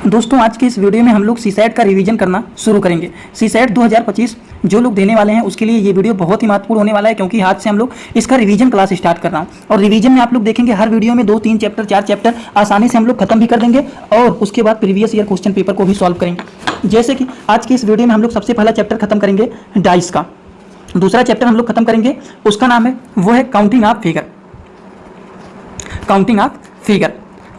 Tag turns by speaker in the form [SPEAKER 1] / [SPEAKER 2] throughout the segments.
[SPEAKER 1] दोस्तों आज की इस वीडियो में हम लोग सीसैट का रिवीजन करना शुरू करेंगे। सीसैट 2025 जो लोग देने वाले हैं उसके लिए ये वीडियो बहुत ही महत्वपूर्ण होने वाला है, क्योंकि आज से हम लोग इसका रिवीजन क्लास स्टार्ट कर रहा हूँ। और रिवीजन में आप लोग देखेंगे हर वीडियो में 2-3 चैप्टर 4 चैप्टर आसानी से हम लोग खत्म भी कर देंगे और उसके बाद प्रीवियस ईयर क्वेश्चन पेपर को भी सॉल्व करेंगे। जैसे कि आज की इस वीडियो में हम लोग सबसे पहला चैप्टर खत्म करेंगे डाइस का। दूसरा चैप्टर हम लोग खत्म करेंगे, उसका नाम है वो है counting of figure, counting of figure.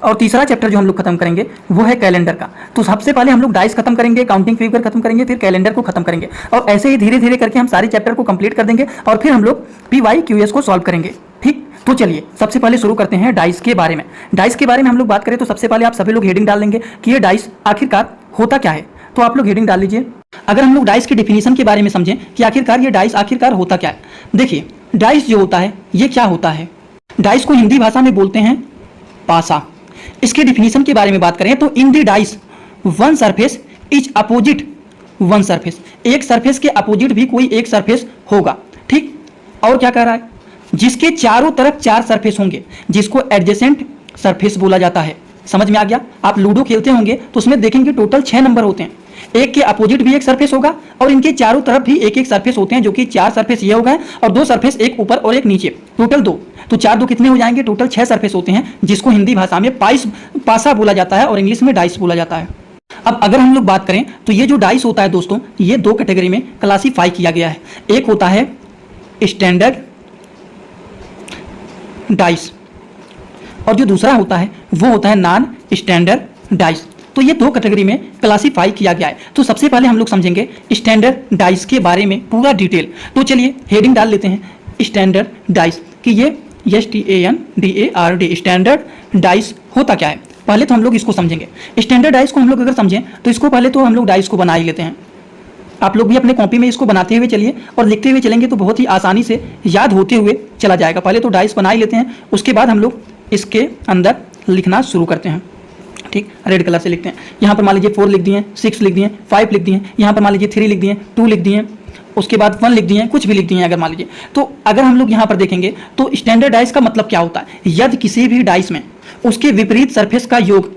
[SPEAKER 1] और तीसरा चैप्टर जो हम लोग खत्म करेंगे वो है कैलेंडर का। तो सबसे पहले हम लोग डाइस खत्म करेंगे, काउंटिंग फिगर खत्म करेंगे, फिर कैलेंडर को खत्म करेंगे और ऐसे ही धीरे धीरे करके हम सारे चैप्टर को कंप्लीट कर देंगे और फिर हम लोग PYQS को सॉल्व करेंगे। ठीक, तो चलिए सबसे पहले शुरू करते हैं डाइस के बारे में। डाइस के बारे में हम लोग बात करें तो सबसे पहले आप सभी लोग हेडिंग डाल देंगे कि ये डाइस आखिरकार होता क्या है। तो आप लोग हेडिंग डाल लीजिए। अगर हम लोग डाइस की डिफिनीशन के बारे में समझें कि आखिरकार ये डाइस आखिरकार होता क्या है, देखिए डाइस जो होता है ये क्या होता है। डाइस को हिंदी भाषा में बोलते हैं पासा। इसके डिफिनीशन के बारे में बात करें तो in the dice one surface is opposite one surface, एक सरफेस के अपोजिट भी कोई एक सरफेस होगा। ठीक, और क्या कह रहा है, जिसके चारों तरफ 4 सरफेस होंगे जिसको एडजेसेंट सरफेस बोला जाता है। समझ में आ गया। आप लूडो खेलते होंगे तो उसमें देखेंगे टोटल 6 नंबर होते हैं, एक के अपोजिट भी एक सरफेस होगा और इनके चारों तरफ भी एक एक सरफेस होते हैं, जो कि 4 सरफेस ये होगा और 2 सरफेस एक ऊपर और एक नीचे, टोटल 2। तो 4 2 कितने हो जाएंगे, टोटल 6 सरफेस होते हैं, जिसको हिंदी भाषा में पासा बोला जाता है और इंग्लिश में डाइस बोला जाता है। अब अगर हम लोग बात करें तो ये जो डाइस होता है दोस्तों, ये 2 कैटेगरी में क्लासीफाई किया गया है। एक होता है स्टैंडर्ड डाइस और जो दूसरा होता है वो होता है नॉन स्टैंडर्ड डाइस। तो ये 2 कैटेगरी में क्लासीफाई किया गया है। तो सबसे पहले हम लोग समझेंगे स्टैंडर्ड डाइस के बारे में पूरा डिटेल। तो चलिए हेडिंग डाल लेते हैं स्टैंडर्ड डाइस कि ये STANDARD स्टैंडर्ड डाइस होता क्या है। पहले तो हम लोग इसको समझेंगे। स्टैंडर्ड डाइस को हम लोग अगर समझें तो इसको पहले तो हम लोग डाइस को बना ही लेते हैं। आप लोग भी अपने कॉपी में इसको बनाते हुए चलिए और लिखते हुए चलेंगे तो बहुत ही आसानी से याद होते हुए चला जाएगा। पहले तो डाइस बना ही लेते हैं, उसके बाद हम लोग इसके अंदर लिखना शुरू करते हैं। ठीक, रेड कलर से लिखते हैं। यहाँ पर मान लीजिए 4 लिख दिए, 6 लिख दिए, 5 लिख दिए, यहाँ पर मान लीजिए 3 लिख दिए, 2 लिख दिए, उसके बाद 1 लिख दिए, कुछ भी लिख दिए अगर मान लीजिए। तो अगर हम लोग यहाँ पर देखेंगे तो स्टैंडर्ड डाइस का मतलब क्या होता है, यदि किसी भी डाइस में उसके विपरीत सरफेस का योग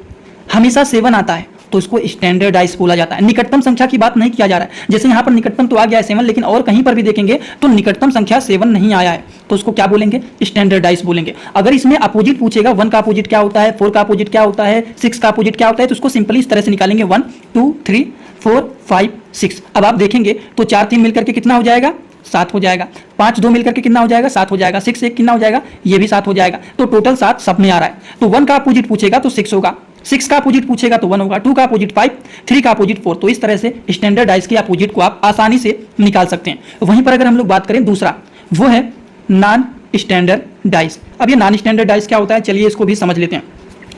[SPEAKER 1] हमेशा 7 आता है तो इसको स्टैंडर्ड डाइस बोला जाता है। निकटतम संख्या की बात नहीं किया जा रहा है, जैसे यहाँ पर निकटतम तो आ गया है 7, लेकिन और कहीं पर भी देखेंगे तो निकटतम संख्या 7 नहीं आया है, तो उसको क्या बोलेंगे, स्टैंडर्ड डाइस बोलेंगे। अगर इसमें अपोजिट पूछेगा 1 का अपोजिट क्या होता है, 4 का अपोजिट क्या होता है, 6 का अपोजिट क्या होता है, तो उसको सिंपली इस तरह से निकालेंगे 1 2 3 4 5 6। अब आप देखेंगे तो 4 3 मिलकर के कितना हो जाएगा, 7 हो जाएगा। 5 2 मिलकर के कितना हो जाएगा, 7 हो जाएगा। 6 1 कितना हो जाएगा, ये भी 7 हो जाएगा। तो टोटल 7 सब में आ रहा है। तो 1 का अपोजिट पूछेगा तो 6 होगा, 6 का अपोजिट पूछेगा तो 1 होगा, 2 का अपोजिट 5, 3 का अपोजिट 4। तो इस तरह से स्टैंडर्ड डाइस के अपोजिट को आप आसानी से निकाल सकते हैं। वहीं पर अगर हम लोग बात करें दूसरा, वो है नॉन स्टैंडर्ड डाइस। अब ये नॉन स्टैंडर्ड डाइस क्या होता है, चलिए इसको भी समझ लेते हैं।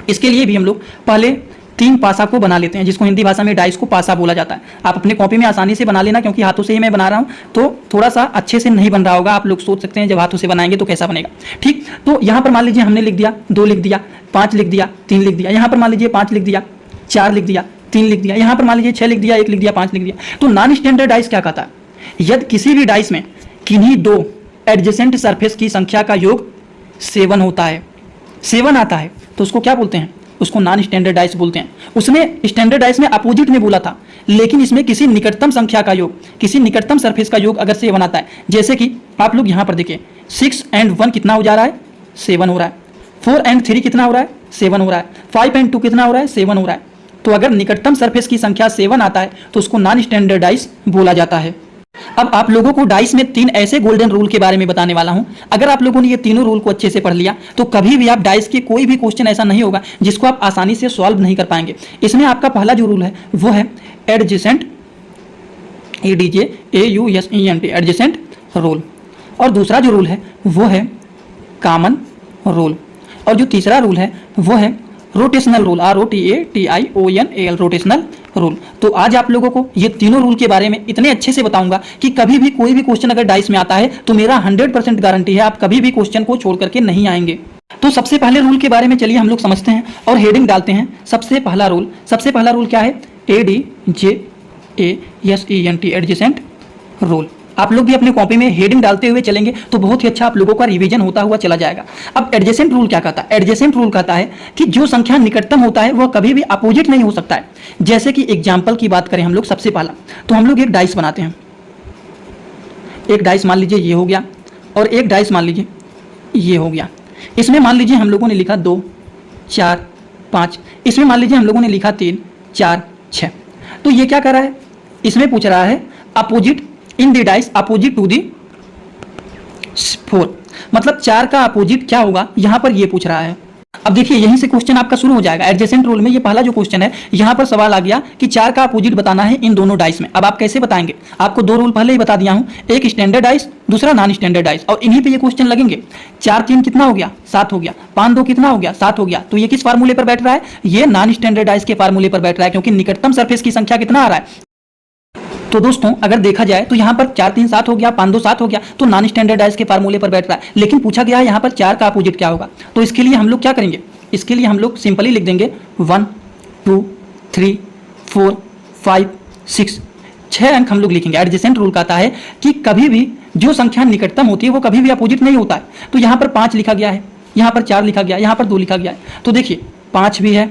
[SPEAKER 1] इसके लिए भी हम लोग पहले 3 पासा को बना लेते हैं, जिसको हिंदी भाषा में डाइस को पासा बोला जाता है। आप अपने कॉपी में आसानी से बना लेना, क्योंकि हाथों से ही मैं बना रहा हूं तो थोड़ा सा अच्छे से नहीं बन रहा होगा। आप लोग सोच सकते हैं जब हाथों से बनाएंगे तो कैसा बनेगा। ठीक, तो यहाँ पर मान लीजिए हमने लिख दिया 2 लिख दिया, 5 लिख दिया, 3 लिख दिया, यहाँ पर मान लीजिए 5 लिख दिया, 4 लिख दिया, 3 लिख दिया, यहाँ पर मान लीजिए 6 लिख दिया, 1 लिख दिया, 5 लिख दिया। तो नॉन स्टैंडर्ड डाइस क्या कहता है, यदि किसी भी डाइस में किन्हीं 2 एडजेसेंट सरफेस की संख्या का योग 7 होता है, 7 आता है, तो उसको क्या बोलते हैं, उसको नॉन स्टैंडर्ड डाइस बोलते हैं। उसने स्टैंडर्ड डाइस में अपोजिट में बोला था, लेकिन इसमें किसी निकटतम संख्या का योग, किसी निकटतम सरफेस का योग अगर 7 आता है, जैसे कि आप लोग यहाँ पर देखिए 6 and 1 कितना हो जा रहा है, 7 हो रहा है। 4 and 3 कितना हो रहा है, 7 हो रहा है। 5 and 2 कितना हो रहा है, 7 हो रहा है। तो अगर निकटतम सरफेस की संख्या 7 आता है तो उसको नॉन स्टैंडर्ड डाइस बोला जाता है। अब आप लोगों को डाइस में 3 ऐसे गोल्डन रूल के बारे में बताने वाला हूं। अगर आप लोगों ने ये तीनों रूल को अच्छे से पढ़ लिया तो कभी भी आप डाइस के कोई भी क्वेश्चन ऐसा नहीं होगा जिसको आप आसानी से सॉल्व नहीं कर पाएंगे। इसमें आपका पहला जो रूल है वो है एडजेसेंट, ADJAUSENT एडजेसेंट रूल, और दूसरा जो रूल है वो है कॉमन रूल, और जो तीसरा रूल है वो है rotational rule, ROTATIONAL rotational rule. तो आज आप लोगों को ये तीनों रूल के बारे में इतने अच्छे से बताऊंगा कि कभी भी कोई भी क्वेश्चन अगर डाइस में आता है तो मेरा 100% गारंटी है आप कभी भी क्वेश्चन को छोड़ करके नहीं आएंगे। तो सबसे पहले रूल के बारे में चलिए हम लोग समझते हैं और हेडिंग डालते हैं। सबसे पहला रूल क्या है, ADJASENT एडजेसेंट रूल। आप लोग भी अपने कॉपी में हेडिंग डालते हुए चलेंगे तो बहुत ही अच्छा आप लोगों का रिवीजन होता हुआ चला जाएगा। अब एडजेसेंट रूल क्या कहता है? एडजेसेंट रूल कहता है कि जो संख्या निकटतम होता है वह कभी भी अपोजिट नहीं हो सकता है। जैसे कि एग्जाम्पल की बात करें हम लोग, सबसे पहला तो हम लोग एक डाइस बनाते हैं। एक डाइस मान लीजिए ये हो गया और एक डाइस मान लीजिए ये हो गया। इसमें मान लीजिए हम लोगों ने लिखा 2 4 5, इसमें मान लीजिए हम लोगों ने लिखा 3 4 6। तो ये क्या कर रहा है? इसमें पूछ रहा है opposite in the dice opposite to the 4, मतलब 4 का अपोजिट क्या होगा, यहां पर ये पूछ रहा है। अब देखिए यहीं से क्वेश्चन आपका शुरू हो जाएगा। एडजेसेंट रूल में ये पहला जो क्वेश्चन है, यहां पर सवाल आ गया कि 4 का अपोजिट बताना है इन दोनों डाइस में। अब आप कैसे बताएंगे? आपको 2 रूल पहले ही बता दिया हूं, एक स्टैंडर्ड डाइस, दूसरा नॉन स्टैंडर्ड डाइस, और इन्हीं पे ये क्वेश्चन लगेंगे। 4 3 कितना हो गया? 7 हो गया। 5 2 कितना हो गया? 7 हो गया। तो ये किस फार्मूले पर बैठ रहा है? ये नॉन स्टैंडर्ड डाइस के फार्मूले पर बैठ रहा है, क्योंकि निकटतम सरफेस की संख्या कितना आ रहा है। तो दोस्तों अगर देखा जाए तो यहाँ पर 4 3 7 हो गया, 5 2 7 हो गया, तो नॉन स्टैंडर्ड डाइस के फार्मूले पर बैठ रहा है। लेकिन पूछा गया है यहाँ पर 4 का अपोजिट क्या होगा। तो इसके लिए हम लोग क्या करेंगे? इसके लिए हम लोग सिंपली लिख देंगे 1 2 3 4 5 6, 6 अंक हम लोग लिखेंगे। एडजेसेंट रूल कहता है कि कभी भी जो संख्या निकटतम होती है वो कभी भी अपोजिट नहीं होता है। तो यहाँ पर 5 लिखा गया है, यहाँ पर 4 लिखा गया, यहाँ पर 2 लिखा गया है। तो देखिए 5 भी है,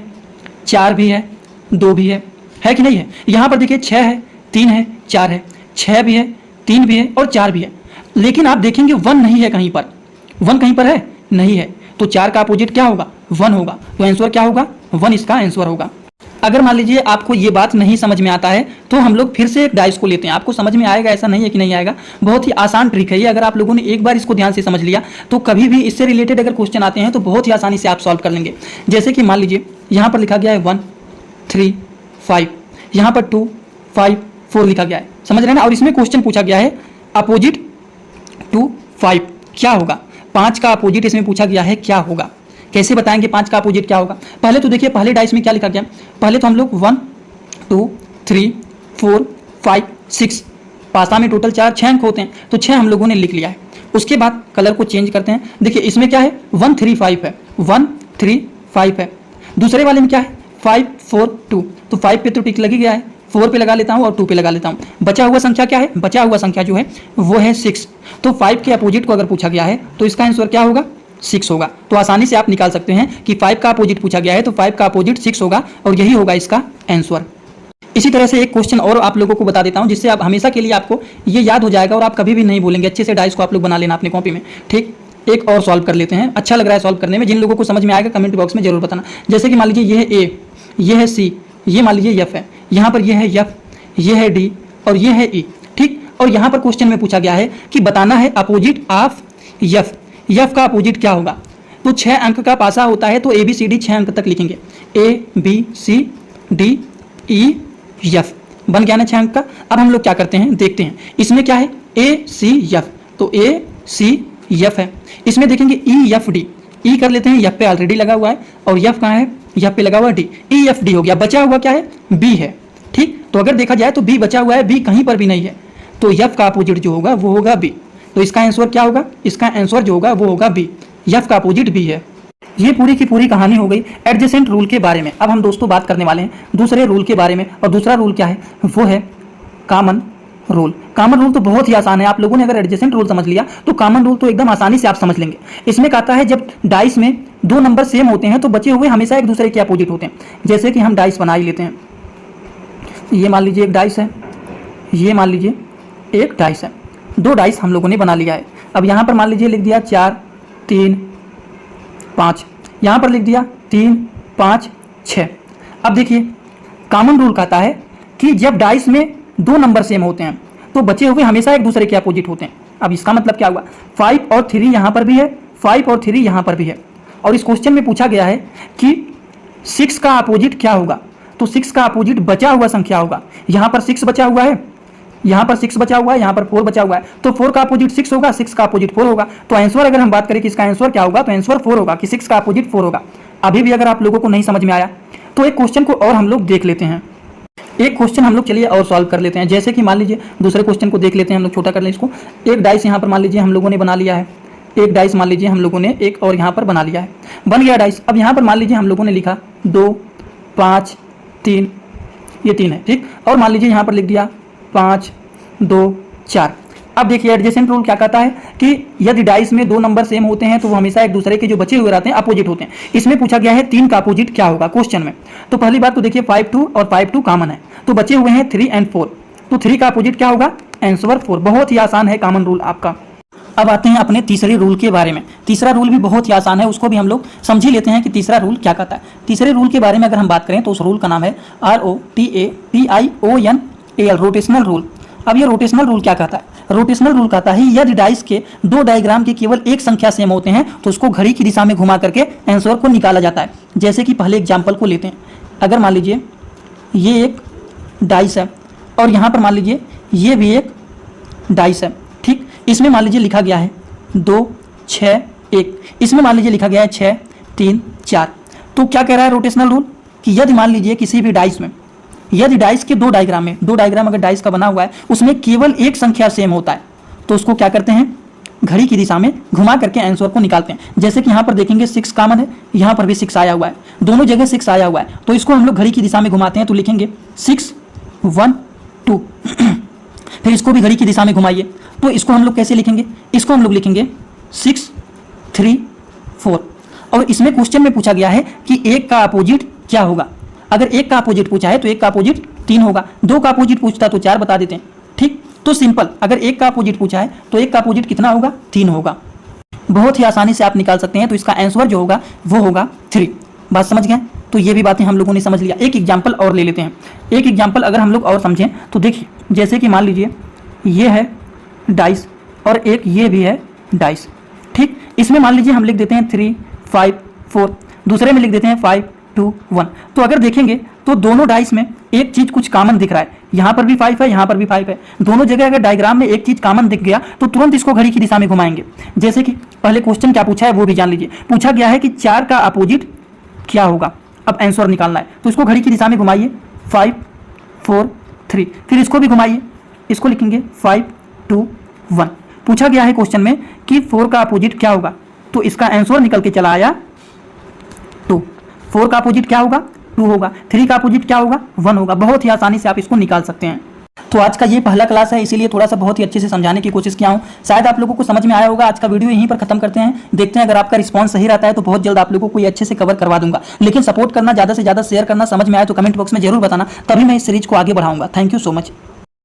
[SPEAKER 1] 4 भी है, 2 भी है कि नहीं है? यहाँ पर देखिए 6 है, 3 है, 4 है, 6 भी है, 3 भी है और 4 भी है। लेकिन आप देखेंगे 1 नहीं है कहीं पर। 1 कहीं पर है? नहीं है। तो 4 का अपोजिट क्या होगा? 1 होगा। तो आंसर क्या होगा? 1 इसका आंसर होगा। अगर मान लीजिए आपको ये बात नहीं समझ में आता है तो हम लोग फिर से एक डाइस को लेते हैं। आपको समझ में आएगा ऐसा नहीं है कि नहीं आएगा, बहुत ही आसान ट्रिक है ये। अगर आप लोगों ने एक बार इसको ध्यान से समझ लिया तो कभी भी इससे रिलेटेड अगर क्वेश्चन आते हैं तो बहुत ही आसानी से आप सॉल्व कर लेंगे। जैसे कि मान लीजिए यहाँ पर लिखा गया है 1 3 5, यहाँ पर 2 5 4 लिखा गया है, समझ रहे हैं ना। और इसमें क्वेश्चन पूछा गया है अपोजिट टू 5 क्या होगा? 5 का अपोजिट इसमें पूछा गया है क्या होगा। कैसे बताएंगे 5 का अपोजिट क्या होगा? पहले तो देखिए पहले डाइस में क्या लिखा गया। पहले तो हम लोग 1 2 3 4 5 6, पासा में टोटल 6 अंक होते हैं, तो 6 हम लोगों ने लिख लिया है। उसके बाद कलर को चेंज करते हैं। देखिए इसमें क्या है? 1 3 5 है, 1 3 5 है। दूसरे वाले में क्या है? 5 4 2, तो 5 पे तो टिक लग ही गया है, 4 पे लगा लेता हूँ और 2 पे लगा लेता हूँ। बचा हुआ संख्या क्या है? बचा हुआ संख्या जो है वो है 6। तो 5 के अपोजिट को अगर पूछा गया है तो इसका आंसर क्या होगा? 6 होगा। तो आसानी से आप निकाल सकते हैं कि 5 का अपोजिट पूछा गया है तो 5 का अपोजिट 6 होगा और यही होगा इसका आंसर। इसी तरह से एक क्वेश्चन और आप लोगों को बता देता हूं जिससे आप हमेशा के लिए आपको ये याद हो जाएगा और आप कभी भी नहीं भूलेंगे। अच्छे से डाइस को आप लोग बना लेना अपनी कॉपी में, ठीक। एक और सॉल्व कर लेते हैं, अच्छा लग रहा है सॉल्व करने में। जिन लोगों को समझ में आएगा कमेंट बॉक्स में जरूर बताना। जैसे कि मान लीजिए ये है ए, ये है सी, ये मान लीजिए एफ है, यहाँ पर ये है एफ, ये है डी और ये है ई, ठीक। और यहाँ पर क्वेश्चन में पूछा गया है कि बताना है अपोजिट ऑफ एफ, एफ का अपोजिट क्या होगा। तो 6 अंक का पासा होता है तो ए बी सी डी 6 अंक तक लिखेंगे। A B C D E F बन गया ना 6 अंक का। अब हम लोग क्या करते हैं देखते हैं। इसमें क्या है? ए सी एफ, तो ए सी एफ है। इसमें देखेंगे ई एफ डी, ई कर लेते हैं, एफ पे ऑलरेडी लगा हुआ है और एफ कहाँ है? एफ पे लगा हुआ है डी, ई एफ डी हो गया। बचा हुआ क्या है? बी है, ठीक। तो अगर देखा जाए तो बी बचा हुआ है, बी कहीं पर भी नहीं है, तो एफ का अपोजिट जो होगा वो होगा बी। तो इसका आंसर क्या होगा? इसका आंसर जो होगा वो होगा बी, एफ का अपोजिट बी है। ये पूरी की पूरी कहानी हो गई एडजेसेंट रूल के बारे में। अब हम दोस्तों बात करने वाले हैं दूसरे रूल के बारे में, और दूसरा रूल क्या है? वो है कॉमन रूल। कॉमन रूल तो बहुत ही आसान है, आप लोगों ने अगर एडजेसेंट रूल समझ लिया तो कॉमन रूल तो एकदम आसानी से आप समझ लेंगे। इसमें कहता है जब डाइस में 2 नंबर सेम होते हैं तो बचे हुए हमेशा एक दूसरे के अपोजिट होते हैं। जैसे कि हम डाइस बना ही लेते हैं, ये मान लीजिए एक डाइस है, ये मान लीजिए एक डाइस है, 2 डाइस हम लोगों ने बना लिया है। अब यहाँ पर मान लीजिए लिख दिया 4 3 5, यहाँ पर लिख दिया 3 5 6। अब देखिए कॉमन रूल कहता है कि जब डाइस में 2 नंबर सेम होते हैं तो बचे हुए हमेशा एक दूसरे के अपोजिट होते हैं। अब इसका मतलब क्या हुआ? 5 और 3 यहाँ पर भी है, 5 और 3 यहाँ पर भी है। और इस क्वेश्चन में पूछा गया है कि 6 का अपोजिट क्या होगा। तो 6 का अपोजिट बचा हुआ संख्या होगा। यहाँ पर 6 बचा हुआ है, यहाँ पर 6 बचा हुआ है, यहाँ पर 4 बचा हुआ है, तो 4 का अपोजिट 6 होगा, 6 का अपोजिट 4 होगा। तो आंसर अगर हम बात करें कि इसका आंसर क्या होगा तो आंसर 4 होगा, कि 6 का अपोजिट 4 होगा। अभी भी अगर आप लोगों को नहीं समझ में आया तो एक क्वेश्चन को और हम लोग देख लेते हैं। एक क्वेश्चन हम लोग चलिए और सॉल्व कर लेते हैं। जैसे कि मान लीजिए दूसरे क्वेश्चन को देख लेते हैं हम लोग, छोटा कर लें इसको। एक डाइस यहाँ पर मान लीजिए हम लोगों ने बना लिया है, एक डाइस मान लीजिए हम लोगों ने एक और यहाँ पर बना लिया है, बन गया डाइस। अब यहाँ पर मान लीजिए हम लोगों ने लिखा 2 5 3, ये 3 है, ठीक। और मान लीजिए यहाँ पर लिख दिया 5 2 4। अब देखिए एडजेसेंट रूल क्या कहता है कि यदि डाइस में दो नंबर सेम होते हैं तो वो हमेशा एक दूसरे के जो बचे हुए रहते हैं अपोजिट होते हैं। इसमें पूछा गया है 3 का अपोजिट क्या होगा क्वेश्चन में। तो पहली बात तो देखिए 5 2 और 5 2 कॉमन है, तो बचे हुए हैं 3 और 4। तो 3 का अपोजिट क्या होगा? आंसर 4। बहुत ही आसान है कॉमन रूल आपका। अब आते हैं अपने तीसरे रूल के बारे में। तीसरा रूल भी बहुत ही आसान है, उसको भी हम लोग समझ ही लेते हैं कि तीसरा रूल क्या कहता है। तीसरे रूल के बारे में अगर हम बात करें तो उस रूल का नाम है ROTATIONAL, रोटेशनल रूल। अब ये रोटेशनल रूल क्या कहता है? रोटेशनल रूल कहता है यदि डाइस के दो डायग्राम के केवल एक संख्या सेम होते हैं तो उसको घड़ी की दिशा में घुमा करके आंसर को निकाला जाता है। जैसे कि पहले एग्जाम्पल को लेते हैं। अगर मान लीजिए ये एक डाइस है और यहाँ पर मान लीजिए ये भी एक डाइस है, ठीक। इसमें मान लीजिए लिखा गया है 2 6 1, इसमें मान लीजिए लिखा गया है 6 3 4। तो क्या कह रहा है रोटेशनल रूल कि यदि मान लीजिए किसी भी डाइस में, यदि डाइस के दो डायग्राम अगर डाइस का बना हुआ है उसमें केवल एक संख्या सेम होता है तो उसको क्या करते हैं? घड़ी की दिशा में घुमा करके आंसर को निकालते हैं। जैसे कि यहाँ पर देखेंगे 6 कॉमन है, यहाँ पर भी 6 आया हुआ है, दोनों जगह 6 आया हुआ है, तो इसको हम लोग घड़ी की दिशा में घुमाते हैं तो लिखेंगे 6 1 2। फिर इसको भी घड़ी की दिशा में घुमाइए तो इसको हम लोग कैसे लिखेंगे? इसको हम लोग लिखेंगे 6 3 4। और इसमें क्वेश्चन में पूछा गया है कि एक का अपोजिट क्या होगा। अगर एक का अपोजिट पूछा है तो एक का अपोजिट 3 होगा, दो का अपोजिट पूछता तो 4 बता देते हैं, ठीक। तो सिंपल, अगर एक का अपोजिट पूछा है तो एक का अपोजिट कितना होगा? 3 होगा। बहुत ही आसानी से आप निकाल सकते हैं। तो इसका आंसर जो होगा वो होगा 3। बात समझ गए? तो ये भी बातें हम लोगों ने समझ लिया। एक एग्जाम्पल और ले लेते हैं। एक एग्जाम्पल अगर हम लोग और समझें तो देखिए, जैसे कि मान लीजिए ये है डाइस और एक ये भी है डाइस, ठीक। इसमें मान लीजिए हम लिख देते हैं 3 5 4, दूसरे में लिख देते हैं 5 2 1। तो अगर देखेंगे तो दोनों डाइस में एक चीज कुछ कॉमन दिख रहा है, यहाँ पर भी 5 है, यहाँ पर भी 5 है। दोनों जगह अगर डायग्राम में एक चीज कॉमन दिख गया तो तुरंत इसको घड़ी की दिशा में घुमाएंगे। जैसे कि पहले क्वेश्चन क्या पूछा है वो भी जान लीजिए। पूछा गया है कि 4 का अपोजिट क्या होगा, अब आंसर निकालना है। तो इसको घड़ी की दिशा में घुमाइए 5 4 3, फिर इसको भी घुमाइए, इसको लिखेंगे 5 2 1। पूछा गया है क्वेश्चन में कि 4 का अपोजिट क्या होगा, तो इसका आंसर निकल के चला आया 2। 4 का अपोजिट क्या होगा? 2 होगा। 3 का अपोजिट क्या होगा? 1 होगा। बहुत ही आसानी से आप इसको निकाल सकते हैं। तो आज का ये पहला क्लास है, इसीलिए थोड़ा सा बहुत ही अच्छे से समझाने की कोशिश किया हूँ। शायद आप लोगों को समझ में आया होगा। आज का वीडियो यहीं पर खत्म करते हैं। देखते हैं अगर आपका रिस्पांस सही रहता है तो बहुत जल्द आप लोगों को ये अच्छे से कवर करवा दूंगा। लेकिन सपोर्ट करना, ज़्यादा से ज़्यादा शेयर करना, समझ में आए तो कमेंट बॉक्स में जरूर बताना, तभी मैं इस सीरीज को आगे बढ़ाऊंगा। Thank you so much.